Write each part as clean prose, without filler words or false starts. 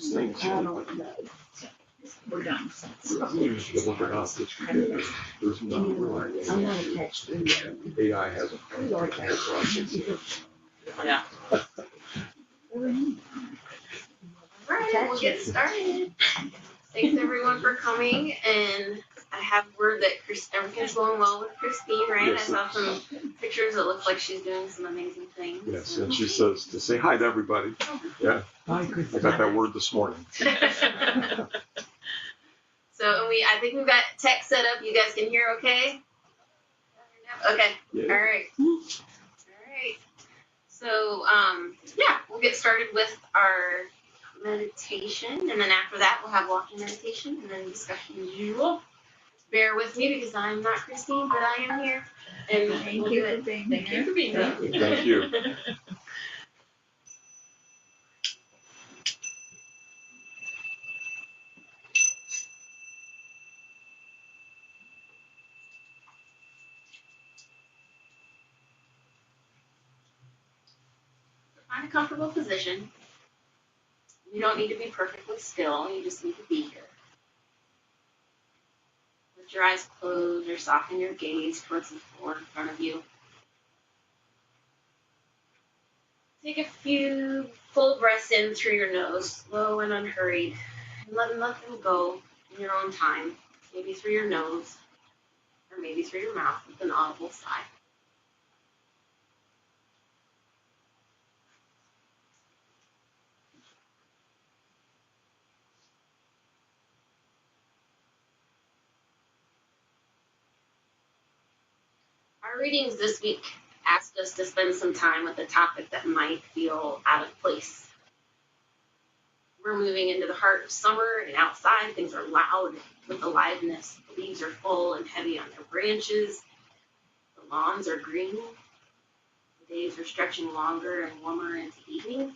those things. We're done. You look it up. There's nothing like it. I'm not attached to you. AI has a process. Yeah. All right, we'll get started. Thanks everyone for coming, and I have word that everything's going well with Christine, right? Yes. I saw some pictures. It looks like she's doing some amazing things. Yes, and she says to say hi to everybody. Yeah, I got that word this morning. So, and I think we've got tech set up. You guys can hear okay? Okay. Yeah. All right. All right. So, yeah, we'll get started with our meditation, and then after that, we'll have walking meditation, and then discussion as usual. Bear with me because I'm not Christine, but I am here. And Thank you for being here. Thank you for being here. Thank you. Find a comfortable position. You don't need to be perfectly still. You just need to be here. Let your eyes close or soften your gaze towards the floor in front of you. Take a few full breaths in through your nose, slow and unhurried, and let them go in your own time, maybe through your nose, or maybe through your mouth with an audible sigh. Our readings this week asked us to spend some time with a topic that might feel out of place. We're moving into the heart of summer, and outside things are loud with aliveness. The leaves are full and heavy on their branches. The lawns are green. The days are stretching longer and warmer into evening.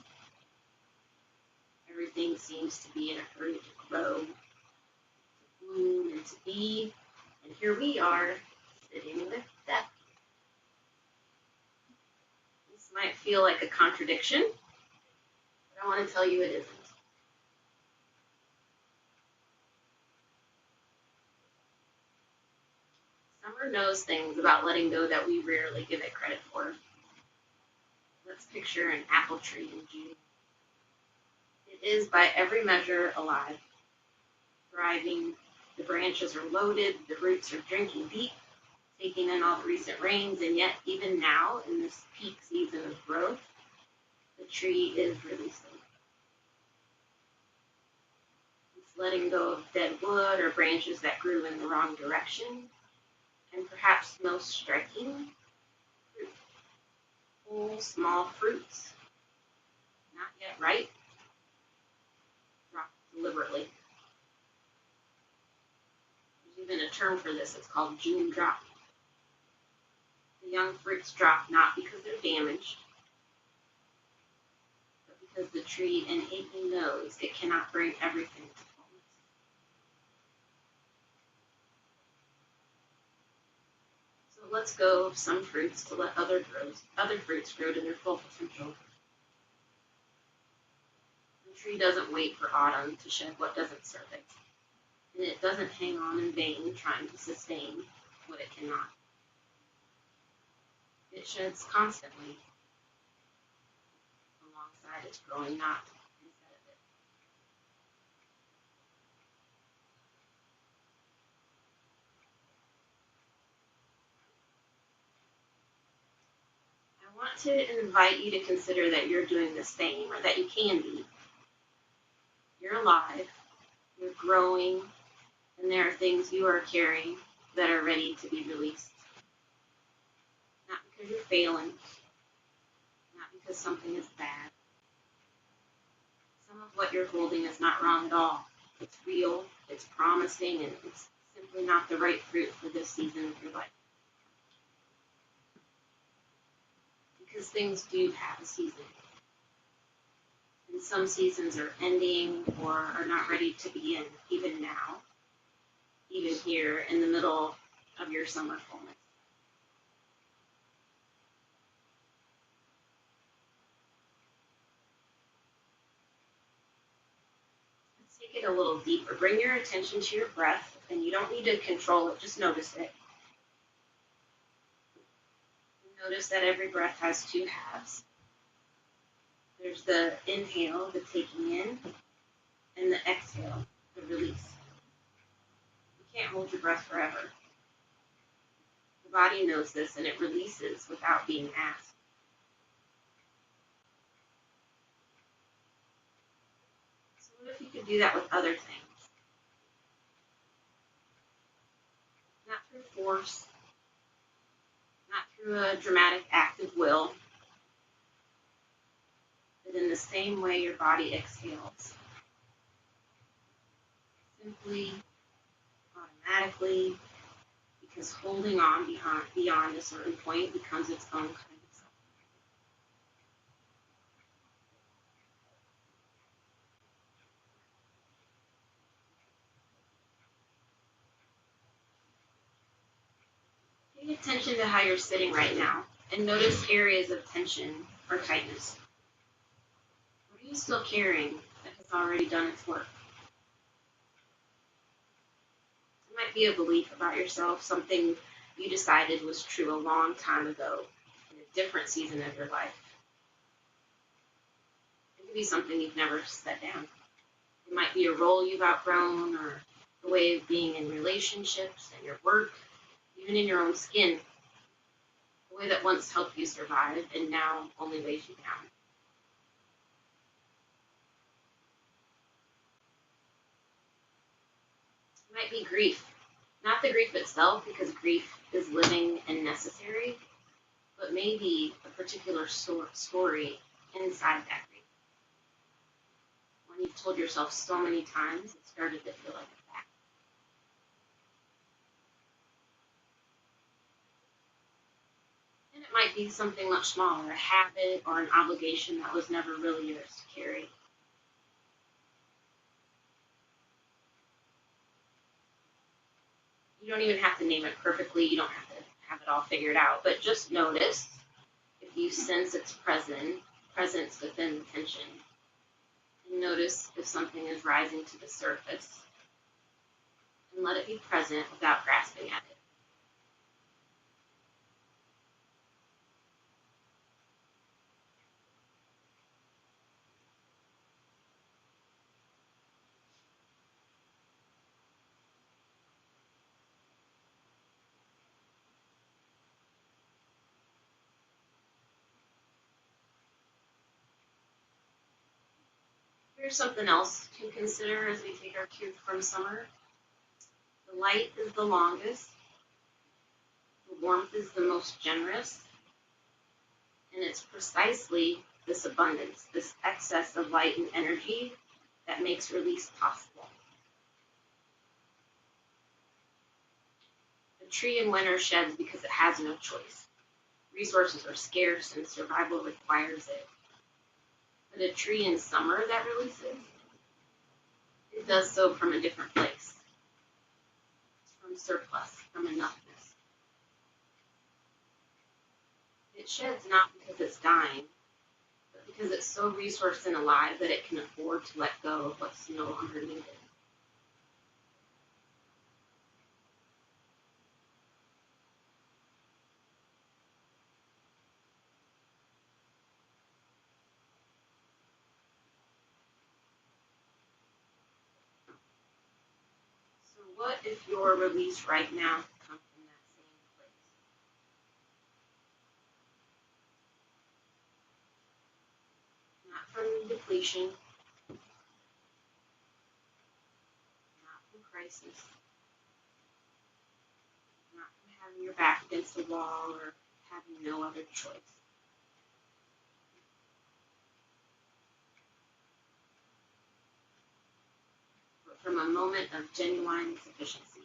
Everything seems to be in a hurry to grow, to bloom, and to be. And here we are, sitting with death. This might feel like a contradiction, but I want to tell you it isn't. Summer knows things about letting go that we rarely give it credit for. Let's picture an apple tree in June. It is, by every measure, alive, thriving. The branches are loaded, the roots are drinking deep, taking in all the recent rains, and yet, even now, in this peak season of growth, the tree is releasing. It's letting go of dead wood or branches that grew in the wrong direction, and perhaps most striking, fruit. Whole, small fruits, not yet ripe, dropped deliberately. There's even a term for this. It's called June drop. The young fruits drop not because they're damaged, but because the tree innately knows it cannot bring everything to fullness. So let's go of some fruits to let other fruits grow to their full potential. The tree doesn't wait for autumn to shed what doesn't serve it, and it doesn't hang on in vain trying to sustain what it cannot. It sheds constantly alongside its growing knot instead of it. I want to invite you to consider that you're doing the same, or that you can be. You're alive, you're growing, and there are things you are carrying that are ready to be released. Not because you're failing, not because something is bad. Some of what you're holding is not wrong at all. It's real, it's promising, and it's simply not the right fruit for this season of your life. Because things do have a season. And some seasons are ending or are not ready to begin, even now, even here in the middle of your summer fullness. Take it a little deeper. Bring your attention to your breath, and you don't need to control it, just notice it. Notice that every breath has two halves. There's the inhale, the taking in, and the exhale, the release. You can't hold your breath forever. The body knows this, and it releases without being asked. So what if you could do that with other things? Not through force, not through a dramatic act of will, but in the same way your body exhales. Simply, automatically, because holding on beyond a certain point becomes its own kind of suffering. Pay attention to how you're sitting right now and notice areas of tension or tightness. What are you still carrying that has already done its work? It might be a belief about yourself, something you decided was true a long time ago in a different season of your life. It could be something you've never set down. It might be a role you've outgrown or the way of being in relationships and your work, even in your own skin. The way that once helped you survive and now only weighs you down. It might be grief. Not the grief itself, because grief is living and necessary, but maybe a particular story inside that grief. One you've told yourself so many times, it started to feel like a fact. And it might be something much smaller, a habit or an obligation that was never really yours to carry. You don't even have to name it perfectly. You don't have to have it all figured out. But just notice if you sense its presence within the tension. And notice if something is rising to the surface. And let it be present without grasping at it. Here's something else to consider as we take our cue from summer. The light is the longest, the warmth is the most generous, and it's precisely this abundance, this excess of light and energy that makes release possible. A tree in winter sheds because it has no choice. Resources are scarce and survival requires it. But a tree in summer that releases, it does so from a different place. It's from surplus, from enoughness. It sheds not because it's dying, but because it's so resourced and alive that it can afford to let go of what's no longer needed. So what if your release right now could come from that same place? Not from depletion, not from crisis, not from having your back against a wall or having no other choice. But from a moment of genuine sufficiency,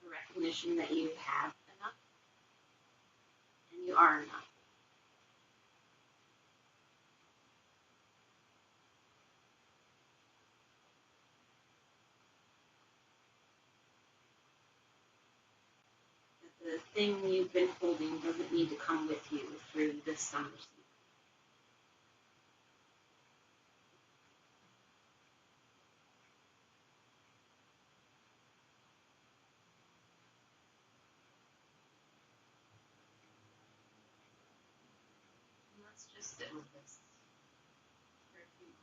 the recognition that you have enough and you are enough. That the thing you've been holding doesn't need to come with you through this summer season. Let's just sit with this for a few moments.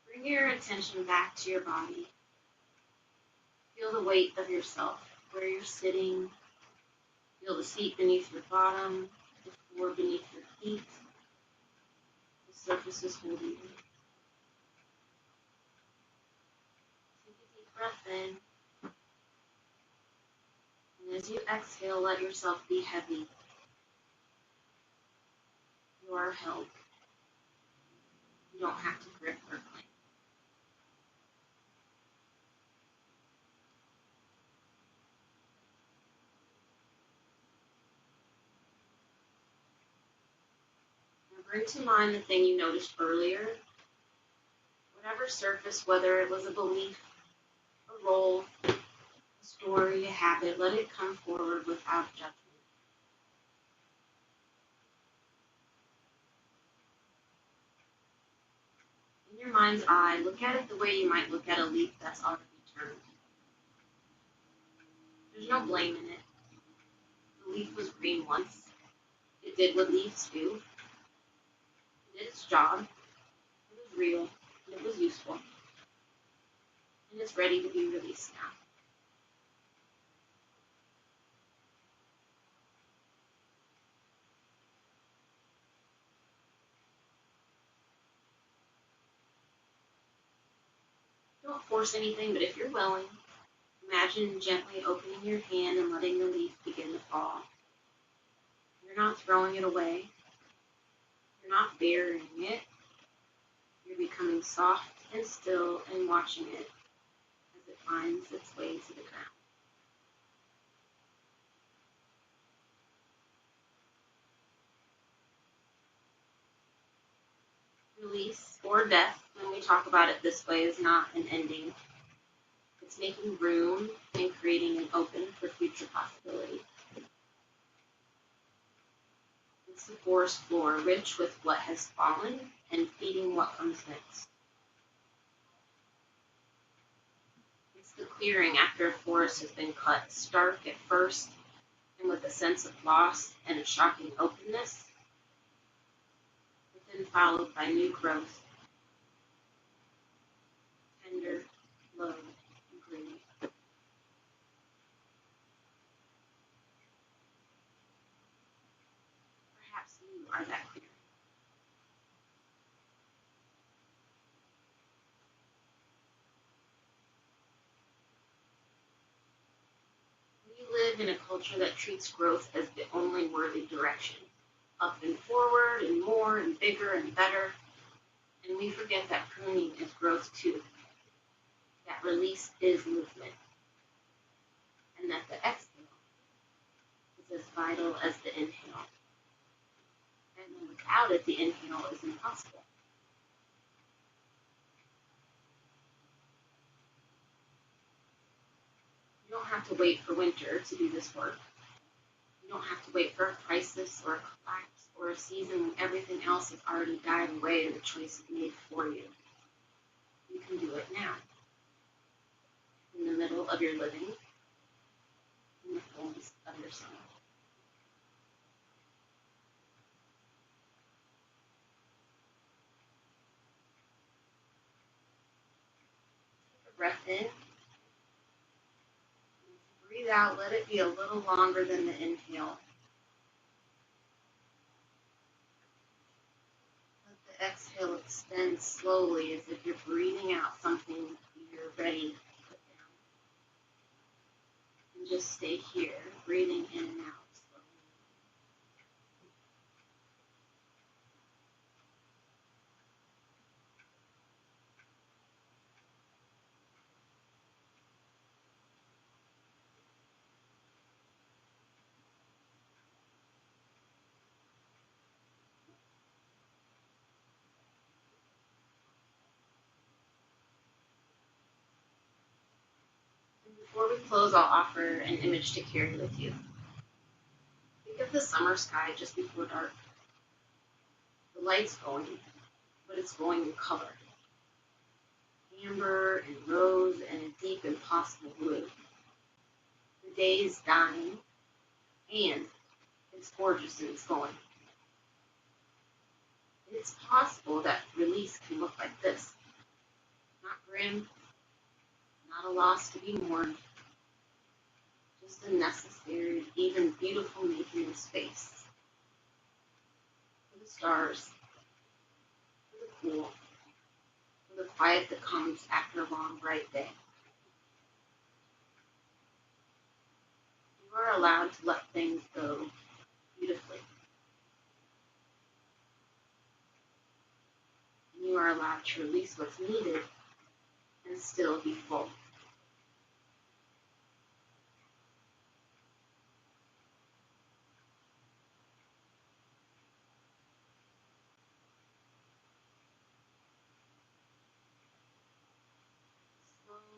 Bring your attention back to your body. Feel the weight of yourself, where you're sitting. Feel the seat beneath your bottom, the floor beneath your feet, the surfaces holding you. Take a deep breath in, and as you exhale, let yourself be heavy. You are held. You don't have to grip or cling. Now bring to mind the thing you noticed earlier. Whatever surface, whether it was a belief, a role, a story, a habit, let it come forward without judgment. In your mind's eye, look at it the way you might look at a leaf that's already turned. There's no blame in it. The leaf was green once. It did what leaves do. It did its job. It was real. And it was useful. And it's ready to be released now. Don't force anything, but if you're willing, imagine gently opening your hand and letting the leaf begin to fall. You're not throwing it away. You're not burying it. You're becoming soft and still and watching it as it finds its way to the ground. Release or death, when we talk about it this way, is not an ending. It's making room and creating an open for future possibility. It's the forest floor, rich with what has fallen and feeding what comes next. It's the clearing after a forest has been cut, stark at first and with a sense of loss and a shocking openness, but then followed by new growth, tender, low, and green. Perhaps you are that clearing. We live in a culture that treats growth as the only worthy direction, up and forward and more and bigger and better, and we forget that pruning is growth too, that release is movement, and that the exhale is as vital as the inhale, and without it, the inhale is impossible. You don't have to wait for winter to do this work. You don't have to wait for a crisis or a collapse or a season when everything else has already died away and the choice is made for you. You can do it now, in the middle of your living, in the fullness of your soul. Take a breath in. Breathe out. Let it be a little longer than the inhale. extend slowly as if you're breathing out something you're ready to put down. And just stay here, breathing in and out slowly. And before we close, I'll offer an image to carry with you. Think of the summer sky just before dark. The light's going, but it's going in color. Amber and rose and a deep impossible blue. The day is dying, and it's gorgeous and it's going. It's possible that release can look like this. Not grim, not a loss to be mourned, just a necessary, even beautiful making of space. For the stars, for the cool, for the quiet that comes after a long, bright day. You are allowed to let things go beautifully. And you are allowed to release what's needed and still be full.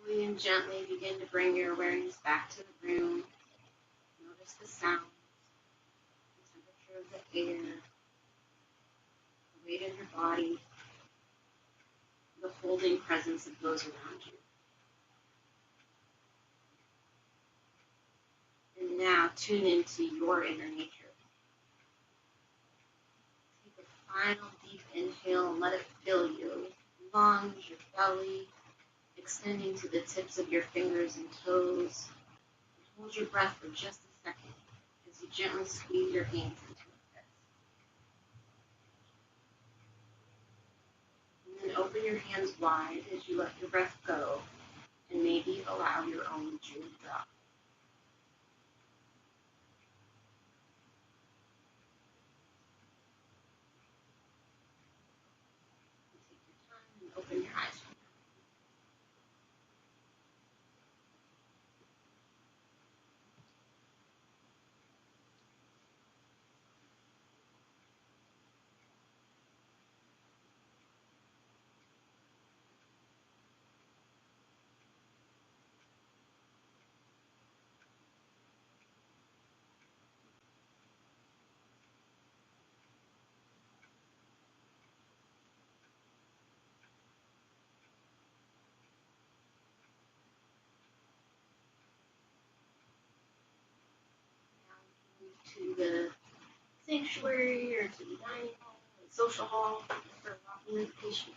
Slowly and gently begin to bring your awareness back to the room. Notice the sounds, the temperature of the air, the weight of your body, the holding presence of those around you. And now tune into your inner nature. Take a final deep inhale and let it fill you. Lungs, your belly, extending to the tips of your fingers and toes. And hold your breath for just a second as you gently squeeze your hands into a fist. And then open your hands wide as you let your breath go and maybe allow your own jaw to drop. Take your time and open your eyes. To the sanctuary or to the dining hall, the social hall for a walking meditation.